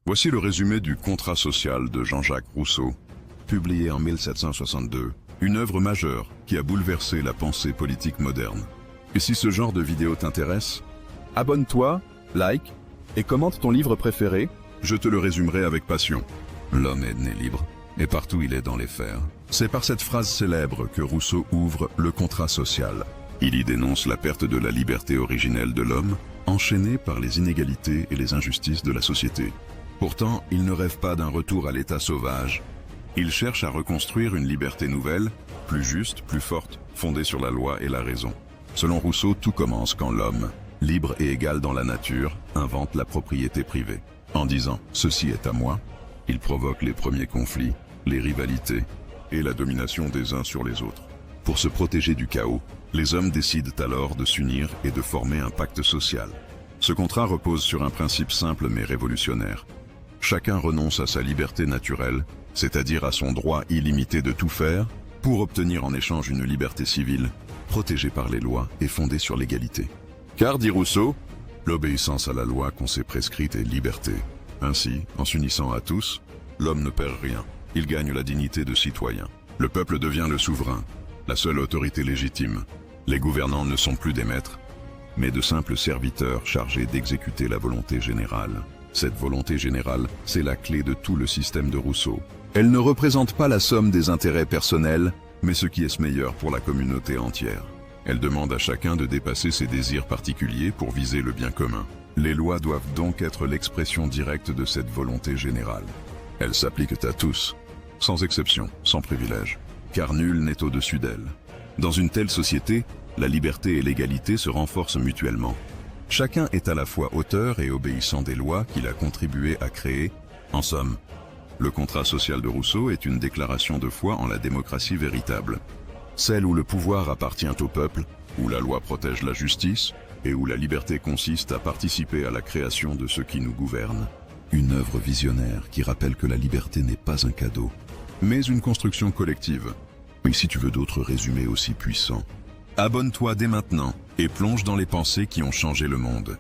Voici le résumé du Contrat social de Jean-Jacques Rousseau, publié en 1762, une œuvre majeure qui a bouleversé la pensée politique moderne. Et si ce genre de vidéo t'intéresse, abonne-toi, like et commente ton livre préféré, je te le résumerai avec passion. L'homme est né libre, et partout il est dans les fers. C'est par cette phrase célèbre que Rousseau ouvre le contrat social. Il y dénonce la perte de la liberté originelle de l'homme, enchaîné par les inégalités et les injustices de la société. Pourtant, il ne rêve pas d'un retour à l'état sauvage. Il cherche à reconstruire une liberté nouvelle, plus juste, plus forte, fondée sur la loi et la raison. Selon Rousseau, tout commence quand l'homme, libre et égal dans la nature, invente la propriété privée. En disant « ceci est à moi », il provoque les premiers conflits, les rivalités et la domination des uns sur les autres. Pour se protéger du chaos, les hommes décident alors de s'unir et de former un pacte social. Ce contrat repose sur un principe simple mais révolutionnaire. Chacun renonce à sa liberté naturelle, c'est-à-dire à son droit illimité de tout faire, pour obtenir en échange une liberté civile, protégée par les lois et fondée sur l'égalité. Car, dit Rousseau, l'obéissance à la loi qu'on s'est prescrite est liberté. Ainsi, en s'unissant à tous, l'homme ne perd rien, il gagne la dignité de citoyen. Le peuple devient le souverain, la seule autorité légitime. Les gouvernants ne sont plus des maîtres, mais de simples serviteurs chargés d'exécuter la volonté générale. Cette volonté générale, c'est la clé de tout le système de Rousseau. Elle ne représente pas la somme des intérêts personnels, mais ce qui est meilleur pour la communauté entière. Elle demande à chacun de dépasser ses désirs particuliers pour viser le bien commun. Les lois doivent donc être l'expression directe de cette volonté générale. Elles s'appliquent à tous, sans exception, sans privilège, car nul n'est au-dessus d'elles. Dans une telle société, la liberté et l'égalité se renforcent mutuellement. Chacun est à la fois auteur et obéissant des lois qu'il a contribué à créer. En somme, le contrat social de Rousseau est une déclaration de foi en la démocratie véritable. Celle où le pouvoir appartient au peuple, où la loi protège la justice et où la liberté consiste à participer à la création de ceux qui nous gouvernent. Une œuvre visionnaire qui rappelle que la liberté n'est pas un cadeau, mais une construction collective. Et si tu veux d'autres résumés aussi puissants, abonne-toi dès maintenant et plonge dans les pensées qui ont changé le monde.